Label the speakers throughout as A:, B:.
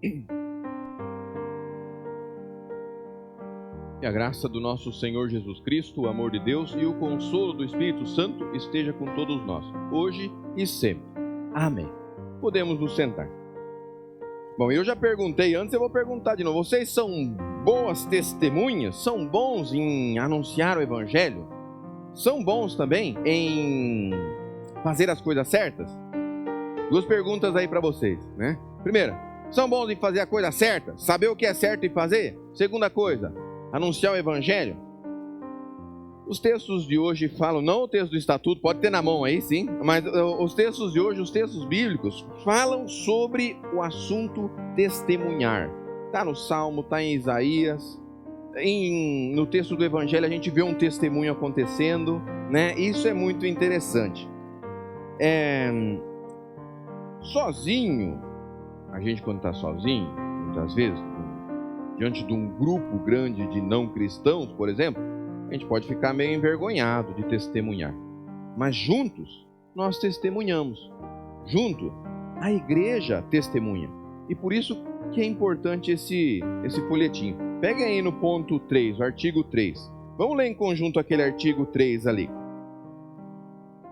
A: Que a graça do nosso Senhor Jesus Cristo, o amor de Deus e o consolo do Espírito Santo esteja com todos nós, hoje e sempre. Amém. Podemos nos sentar. Bom, eu já perguntei antes, eu vou perguntar de novo. Vocês são boas testemunhas? São bons em anunciar o Evangelho? São bons também em fazer as coisas certas? Duas perguntas aí para vocês, né? Primeira, são bons em fazer a coisa certa? Saber o que é certo e fazer? Segunda coisa, anunciar o Evangelho? Os textos de hoje falam, não o texto do Estatuto, pode ter na mão aí sim, mas os textos de hoje, os textos bíblicos, falam sobre o assunto testemunhar. Está no Salmo, está em Isaías, no texto do Evangelho a gente vê um testemunho acontecendo, né? Isso é muito interessante. Sozinho, a gente quando está sozinho, muitas vezes, diante de um grupo grande de não cristãos, por exemplo, a gente pode ficar meio envergonhado de testemunhar. Mas juntos, nós testemunhamos. Junto, a igreja testemunha. E por isso que é importante esse folhetim. Peguem aí no ponto 3, o artigo 3. Vamos ler em conjunto aquele artigo 3 ali.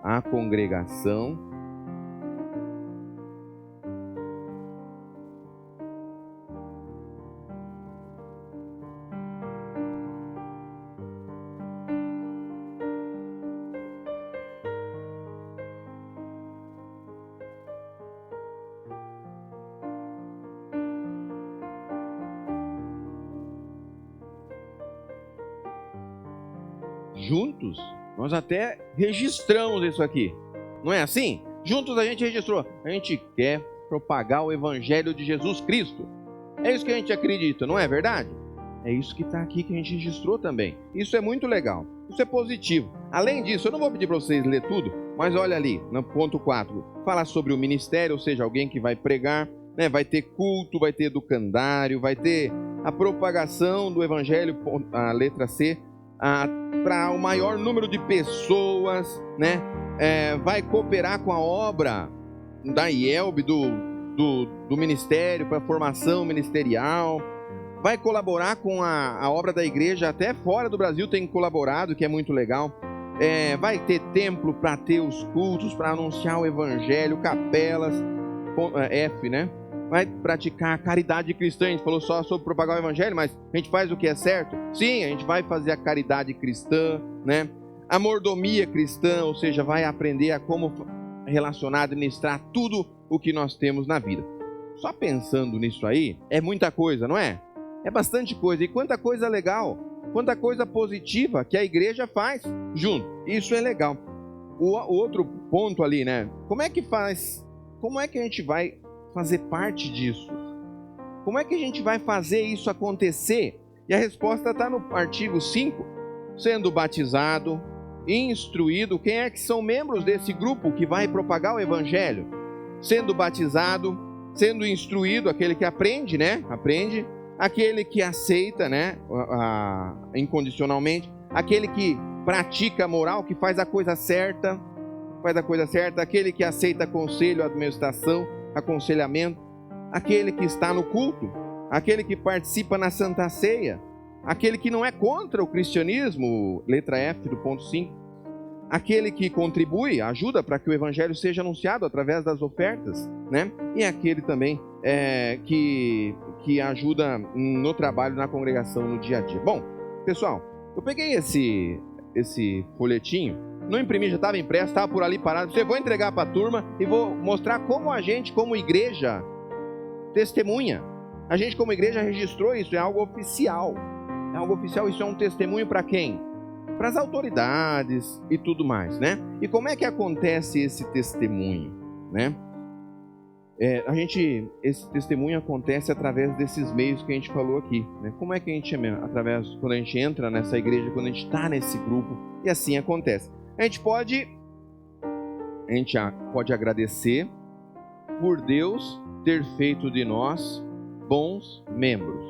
A: A congregação juntos, nós até registramos isso aqui. Não é assim? Juntos a gente registrou. A gente quer propagar o Evangelho de Jesus Cristo. É isso que a gente acredita, não é verdade? É isso que está aqui que a gente registrou também. Isso é muito legal. Isso é positivo. Além disso, eu não vou pedir para vocês ler tudo, mas olha ali, no ponto 4. Fala sobre o ministério, ou seja, alguém que vai pregar, né? Vai ter culto, vai ter educandário, vai ter a propagação do Evangelho, a letra C, para o maior número de pessoas, né? Vai cooperar com a obra da IELB, do ministério, para a formação ministerial, vai colaborar com a obra da igreja, até fora do Brasil tem colaborado, que é muito legal. Vai ter templo para ter os cultos, para anunciar o Evangelho, capelas, F, né? Vai praticar a caridade cristã. A gente falou só sobre propagar o Evangelho, mas a gente faz o que é certo? Sim, a gente vai fazer a caridade cristã, né? A mordomia cristã, ou seja, vai aprender a como relacionar, administrar tudo o que nós temos na vida. Só pensando nisso aí, é muita coisa, não é? É bastante coisa. E quanta coisa legal, quanta coisa positiva que a igreja faz junto. Isso é legal. O outro ponto ali, né? Como é que faz? Como é que a gente vai fazer parte disso? Como é que a gente vai fazer isso acontecer? E a resposta está no artigo 5, sendo batizado, instruído. Quem é que são membros desse grupo que vai propagar o Evangelho? Sendo batizado, sendo instruído, aquele que aprende, né? Aprende. Aquele que aceita, né? Incondicionalmente. Aquele que pratica a moral, que faz a coisa certa. Aquele que aceita conselho, administração, aconselhamento, aquele que está no culto, aquele que participa na Santa Ceia, aquele que não é contra o cristianismo, letra F do ponto 5, aquele que contribui, ajuda para que o Evangelho seja anunciado através das ofertas, né? E aquele também que ajuda no trabalho, na congregação, no dia a dia. Bom, pessoal, eu peguei esse folhetinho, não imprimi, já estava impresso, estava por ali parado. Eu vou entregar para a turma e vou mostrar como a gente, como igreja, testemunha. A gente, como igreja, registrou isso, é algo oficial. É algo oficial, isso é um testemunho para quem? Para as autoridades e tudo mais, né? E como é que acontece esse testemunho, né? Esse testemunho acontece através desses meios que a gente falou aqui, né? Como é que a gente quando a gente entra nessa igreja, quando a gente está nesse grupo, e assim acontece. A gente pode agradecer por Deus ter feito de nós bons membros.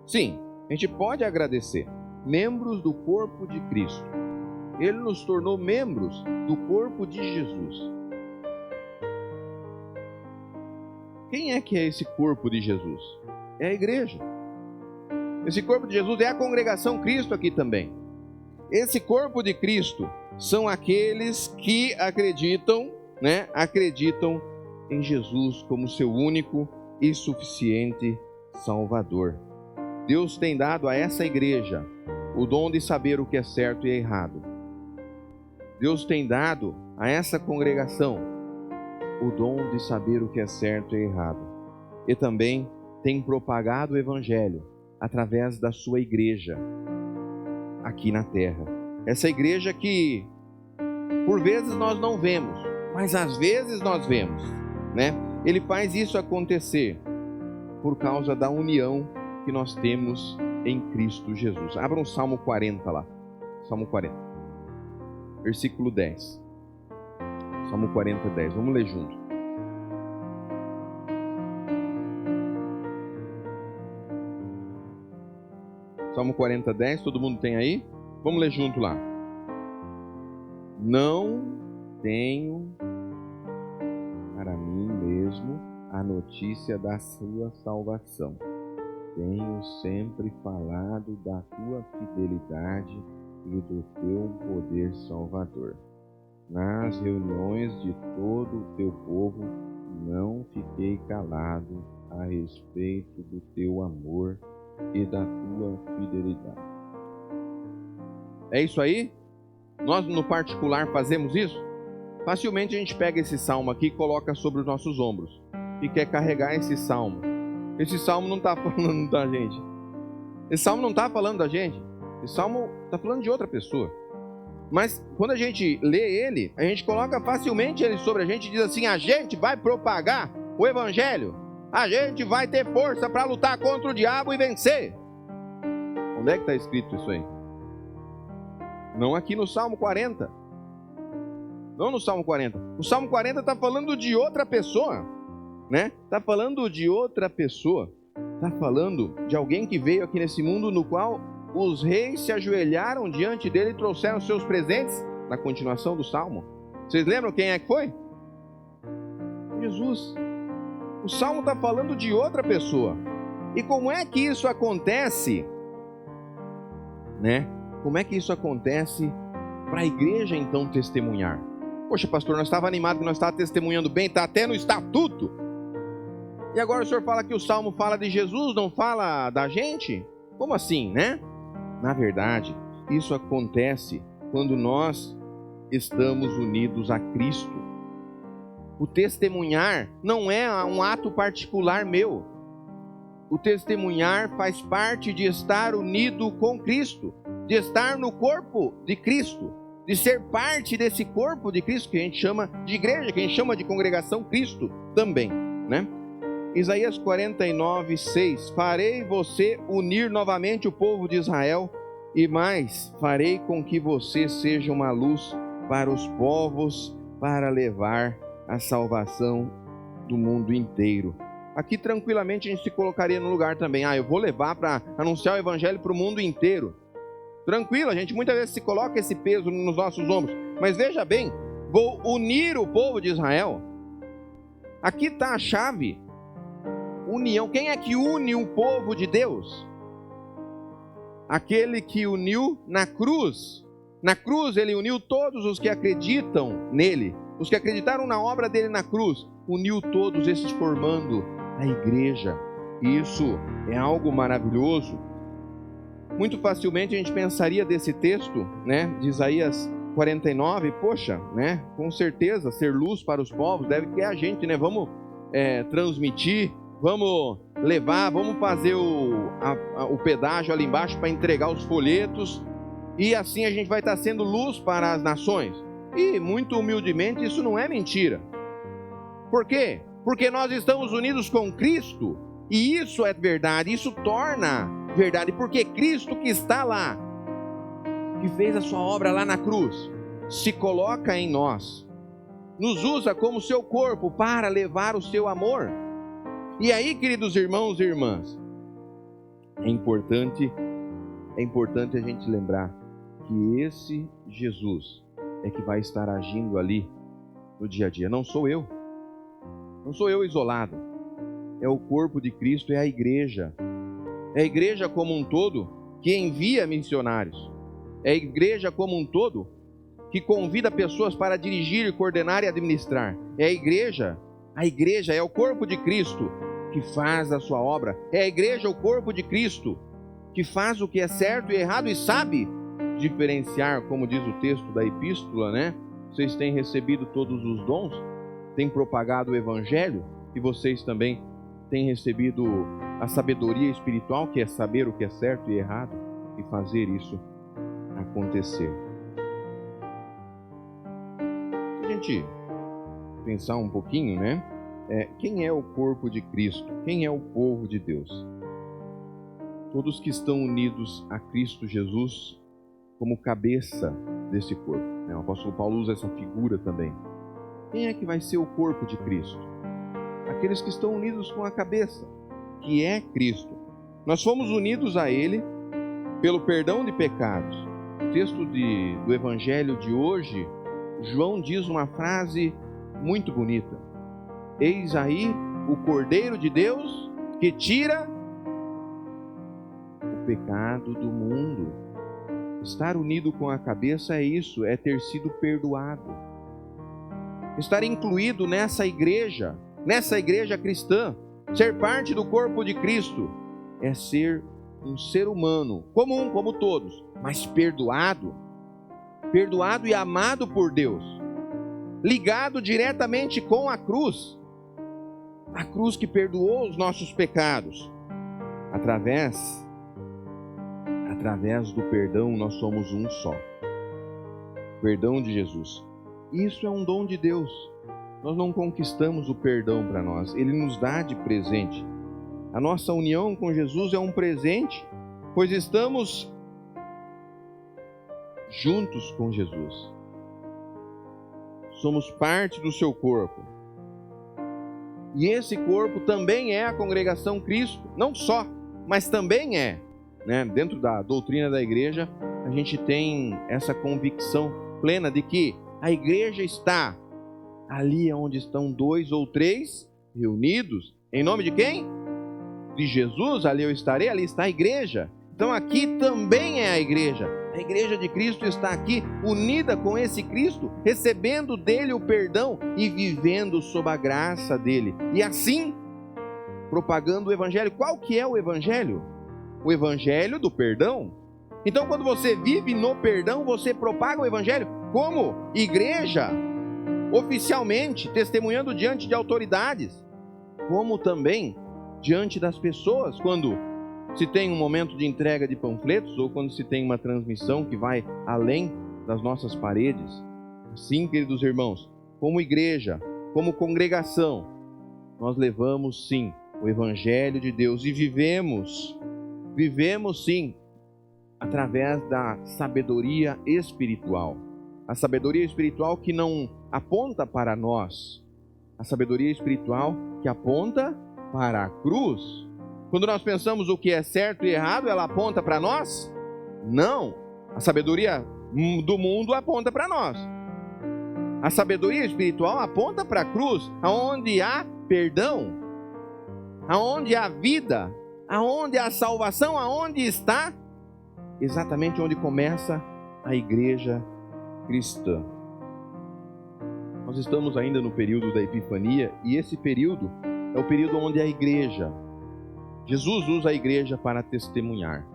A: Sim, a gente pode agradecer. Membros do corpo de Cristo. Ele nos tornou membros do corpo de Jesus. Quem é que é esse corpo de Jesus? É a igreja. Esse corpo de Jesus é a congregação Cristo aqui também. Esse corpo de Cristo são aqueles que acreditam, né? Acreditam em Jesus como seu único e suficiente Salvador. Deus tem dado a essa igreja o dom de saber o que é certo e errado. Deus tem dado a essa congregação o dom de saber o que é certo e errado. E também tem propagado o Evangelho através da sua igreja aqui na terra. Essa igreja que por vezes nós não vemos, mas às vezes nós vemos, né? Ele faz isso acontecer por causa da união que nós temos em Cristo Jesus. Abra um Salmo 40 lá. Salmo 40. Versículo 10. Salmo 40, 10. Vamos ler junto. Salmo 40, 10. Todo mundo tem aí? Vamos ler junto lá. Não tenho para mim mesmo a notícia da sua salvação. Tenho sempre falado da tua fidelidade e do teu poder salvador. Nas reuniões de todo o teu povo, não fiquei calado a respeito do teu amor e da tua fidelidade. É isso aí? Nós no particular fazemos isso? Facilmente a gente pega esse salmo aqui e coloca sobre os nossos ombros e quer carregar esse salmo. Esse salmo não está falando da gente. Esse salmo não está falando da gente. Esse salmo está falando de outra pessoa. Mas quando a gente lê ele, a gente coloca facilmente ele sobre a gente e diz assim: a gente vai propagar o Evangelho. A gente vai ter força para lutar contra o diabo e vencer. Onde é que está escrito isso aí? Não aqui no Salmo 40. Não no Salmo 40. O Salmo 40 está falando de outra pessoa, né? Está falando de outra pessoa. Está falando de alguém que veio aqui nesse mundo no qual os reis se ajoelharam diante dele e trouxeram seus presentes. Na continuação do Salmo. Vocês lembram quem é que foi? Jesus. O Salmo está falando de outra pessoa. E como é que isso acontece? Né? Como é que isso acontece para a igreja então testemunhar? Poxa, pastor, nós estávamos animados que nós estávamos testemunhando bem, está até no estatuto. E agora o senhor fala que o Salmo fala de Jesus, não fala da gente? Como assim, né? Na verdade, isso acontece quando nós estamos unidos a Cristo. O testemunhar não é um ato particular meu. O testemunhar faz parte de estar unido com Cristo, de estar no corpo de Cristo, de ser parte desse corpo de Cristo que a gente chama de igreja, que a gente chama de congregação Cristo também, né? Isaías 49, 6. Farei você unir novamente o povo de Israel, e mais, farei com que você seja uma luz para os povos, para levar a salvação do mundo inteiro. Aqui tranquilamente a gente se colocaria no lugar também. Eu vou levar para anunciar o evangelho para o mundo inteiro. Tranquilo, a gente muitas vezes se coloca esse peso nos nossos ombros. Mas veja bem, vou unir o povo de Israel. Aqui está a chave. União. Quem é que une o povo de Deus? Aquele que uniu na cruz. Na cruz ele uniu todos os que acreditam nele. Os que acreditaram na obra dele na cruz. Uniu todos esses formando a igreja. E isso é algo maravilhoso. Muito facilmente a gente pensaria desse texto, né, de Isaías 49, poxa, né, com certeza ser luz para os povos deve ter a gente, né, vamos transmitir, vamos levar, vamos fazer o pedágio ali embaixo para entregar os folhetos, e assim a gente vai estar sendo luz para as nações. E muito humildemente isso não é mentira. Por quê? Porque nós estamos unidos com Cristo, e isso é verdade, isso torna verdade, porque Cristo que está lá, que fez a sua obra lá na cruz, se coloca em nós, nos usa como seu corpo para levar o seu amor. E aí, queridos irmãos e irmãs, é importante a gente lembrar que esse Jesus é que vai estar agindo ali no dia a dia. Não sou eu isolado, é o corpo de Cristo, é a igreja. É a igreja como um todo que envia missionários. É a igreja como um todo que convida pessoas para dirigir, coordenar e administrar. É a igreja é o corpo de Cristo que faz a sua obra. É a igreja, o corpo de Cristo, que faz o que é certo e errado e sabe diferenciar, como diz o texto da epístola, né? Vocês têm recebido todos os dons, têm propagado o evangelho, e vocês também têm recebido a sabedoria espiritual, que é saber o que é certo e errado e fazer isso acontecer. Se a gente pensar um pouquinho, né? Quem é o corpo de Cristo? Quem é o povo de Deus? Todos que estão unidos a Cristo Jesus como cabeça desse corpo. O apóstolo Paulo usa essa figura também. Quem é que vai ser o corpo de Cristo? Aqueles que estão unidos com a cabeça, que é Cristo. Nós fomos unidos a Ele pelo perdão de pecados. O texto do Evangelho de hoje, João diz uma frase muito bonita. Eis aí o Cordeiro de Deus que tira o pecado do mundo. Estar unido com a cabeça é isso, é ter sido perdoado. Estar incluído nessa igreja cristã, ser parte do corpo de Cristo, é ser um ser humano, comum como todos, mas perdoado e amado por Deus, ligado diretamente com a cruz que perdoou os nossos pecados. Através do perdão nós somos um só. Perdão de Jesus. Isso é um dom de Deus. Nós não conquistamos o perdão para nós, Ele nos dá de presente. A nossa união com Jesus é um presente, pois estamos juntos com Jesus. Somos parte do seu corpo. E esse corpo também é a congregação Cristo, não só, mas também é. Dentro da doutrina da igreja, a gente tem essa convicção plena de que a igreja está ali onde estão 2 ou 3 reunidos. Em nome de quem? De Jesus, ali eu estarei, ali está a igreja. Então aqui também é a igreja. A igreja de Cristo está aqui, unida com esse Cristo, recebendo dele o perdão e vivendo sob a graça dele. E assim, propagando o evangelho. Qual que é o evangelho? O evangelho do perdão. Então quando você vive no perdão, você propaga o evangelho como igreja, oficialmente, testemunhando diante de autoridades, como também diante das pessoas, quando se tem um momento de entrega de panfletos ou quando se tem uma transmissão que vai além das nossas paredes. Assim, queridos irmãos, como igreja, como congregação, nós levamos sim o evangelho de Deus e vivemos sim através da sabedoria espiritual. A sabedoria espiritual que não aponta para nós, a sabedoria espiritual que aponta para a cruz. Quando nós pensamos o que é certo e errado, ela aponta para nós? Não. A sabedoria do mundo aponta para nós. A sabedoria espiritual aponta para a cruz, aonde há perdão, aonde há vida, aonde há salvação, aonde está exatamente onde começa a igreja cristã. Nós estamos ainda no período da Epifania, e esse período é o período onde a igreja, Jesus usa a igreja para testemunhar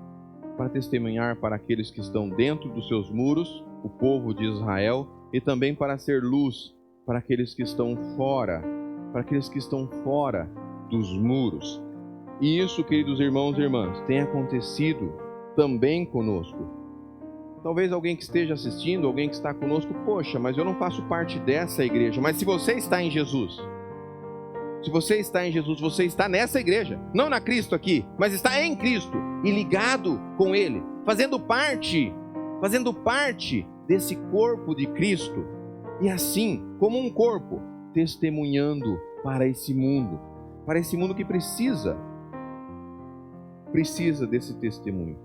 A: para aqueles que estão dentro dos seus muros, o povo de Israel, e também para ser luz para aqueles que estão fora, dos muros. E isso, queridos irmãos e irmãs, tem acontecido também conosco. Talvez alguém que esteja assistindo, alguém que está conosco, poxa, mas eu não faço parte dessa igreja. Mas se você está em Jesus, você está nessa igreja, não na Cristo aqui, mas está em Cristo e ligado com Ele, fazendo parte desse corpo de Cristo. E assim, como um corpo, testemunhando para esse mundo que precisa desse testemunho.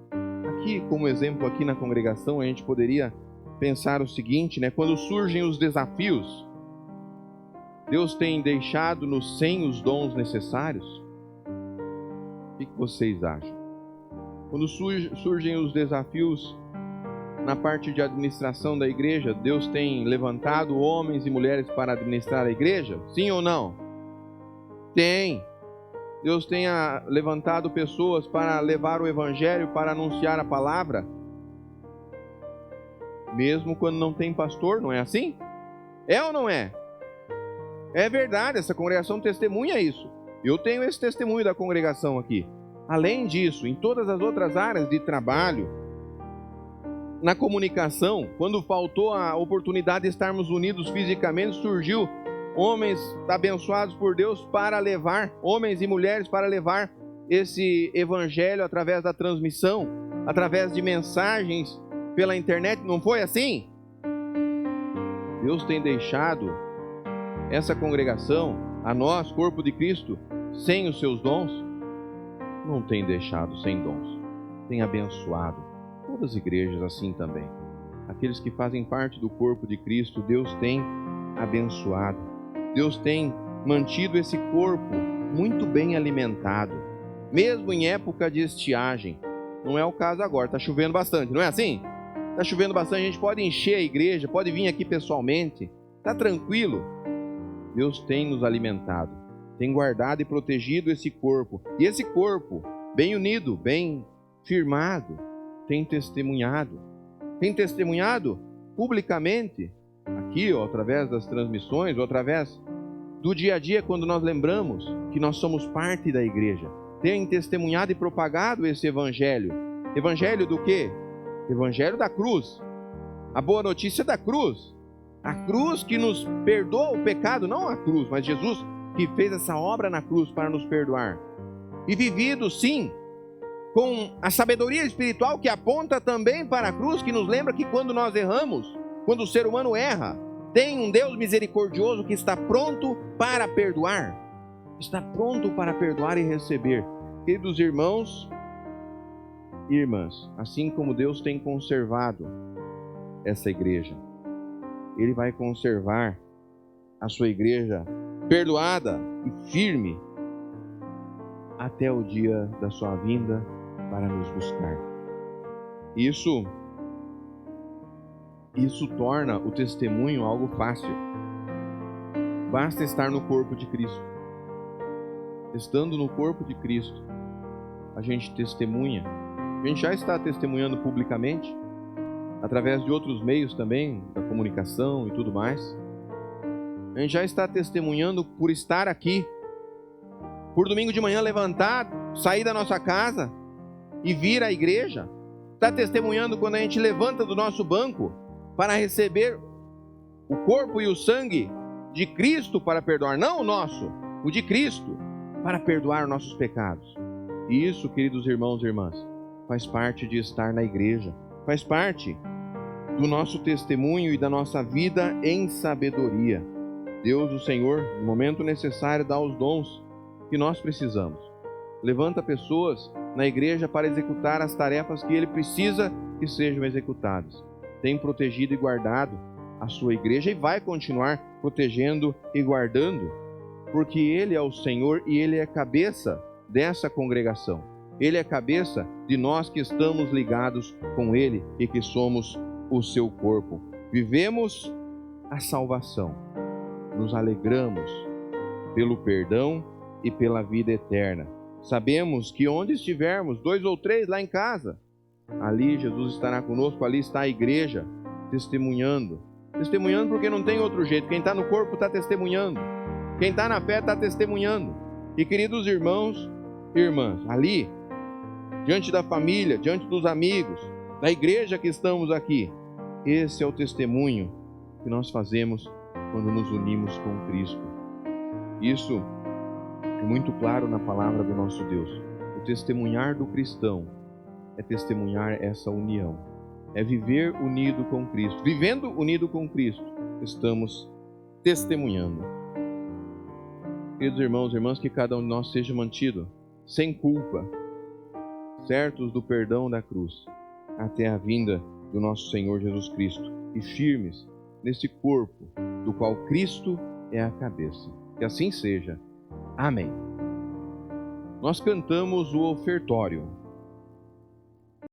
A: Aqui, como exemplo, aqui na congregação, a gente poderia pensar o seguinte, quando surgem os desafios, Deus tem deixado-nos sem os dons necessários, que vocês acham? Quando surgem os desafios na parte de administração da igreja, Deus tem levantado homens e mulheres para administrar a igreja? Sim ou não? Tem. Deus tem levantado pessoas para levar o evangelho, para anunciar a palavra, mesmo quando não tem pastor, não é assim? É ou não é? É verdade, essa congregação testemunha isso. Eu tenho esse testemunho da congregação aqui. Além disso, em todas as outras áreas de trabalho, na comunicação, quando faltou a oportunidade de estarmos unidos fisicamente, surgiu homens abençoados por Deus para levar, homens e mulheres para levar esse evangelho através da transmissão, através de mensagens pela internet. Não foi assim? Deus tem deixado essa congregação, a nós, corpo de Cristo, sem os seus dons? Não tem deixado sem dons. Tem abençoado. Todas as igrejas assim também. Aqueles que fazem parte do corpo de Cristo, Deus tem abençoado. Deus tem mantido esse corpo muito bem alimentado, mesmo em época de estiagem. Não é o caso agora, está chovendo bastante, não é assim? Está chovendo bastante, a gente pode encher a igreja, pode vir aqui pessoalmente, está tranquilo. Deus tem nos alimentado, tem guardado e protegido esse corpo. E esse corpo, bem unido, bem firmado, tem testemunhado publicamente, aqui, ó, através das transmissões, ou através do dia a dia, quando nós lembramos que nós somos parte da igreja. Tem testemunhado e propagado esse evangelho. Evangelho do quê? Evangelho da cruz. A boa notícia da cruz. A cruz que nos perdoa o pecado, não a cruz, mas Jesus que fez essa obra na cruz para nos perdoar. E vivido, sim, com a sabedoria espiritual que aponta também para a cruz, que nos lembra que quando nós erramos, quando o ser humano erra, tem um Deus misericordioso que está pronto para perdoar. Está pronto para perdoar e receber. Queridos irmãos e irmãs, assim como Deus tem conservado essa igreja, Ele vai conservar a sua igreja perdoada e firme até o dia da sua vinda para nos buscar. Isso torna o testemunho algo fácil. Basta estar no corpo de Cristo. Estando no corpo de Cristo, a gente testemunha. A gente já está testemunhando publicamente, através de outros meios também, da comunicação e tudo mais. A gente já está testemunhando por estar aqui, por domingo de manhã levantar, sair da nossa casa e vir à igreja. Está testemunhando quando a gente levanta do nosso banco para receber o corpo e o sangue de Cristo para perdoar, não o nosso, o de Cristo, para perdoar nossos pecados. E isso, queridos irmãos e irmãs, faz parte de estar na igreja, faz parte do nosso testemunho e da nossa vida em sabedoria. Deus, o Senhor, no momento necessário, dá os dons que nós precisamos. Levanta pessoas na igreja para executar as tarefas que Ele precisa que sejam executadas. Tem protegido e guardado a sua igreja e vai continuar protegendo e guardando, porque Ele é o Senhor e Ele é cabeça dessa congregação. Ele é cabeça de nós que estamos ligados com Ele e que somos o seu corpo. Vivemos a salvação, nos alegramos pelo perdão e pela vida eterna. Sabemos que onde estivermos, 2 ou 3 lá em casa, ali Jesus estará conosco, ali está a igreja, testemunhando porque não tem outro jeito. Quem está no corpo está testemunhando, quem está na fé está testemunhando. E queridos irmãos e irmãs, ali, diante da família, diante dos amigos, da igreja que estamos aqui, esse é o testemunho que nós fazemos quando nos unimos com Cristo. Isso é muito claro na palavra do nosso Deus. O testemunhar do cristão é testemunhar essa união, é viver unido com Cristo. Vivendo unido com Cristo, estamos testemunhando. Queridos irmãos e irmãs, que cada um de nós seja mantido sem culpa, certos do perdão da cruz, até a vinda do nosso Senhor Jesus Cristo, e firmes nesse corpo do qual Cristo é a cabeça. Que assim seja. Amém. nós cantamos o ofertório.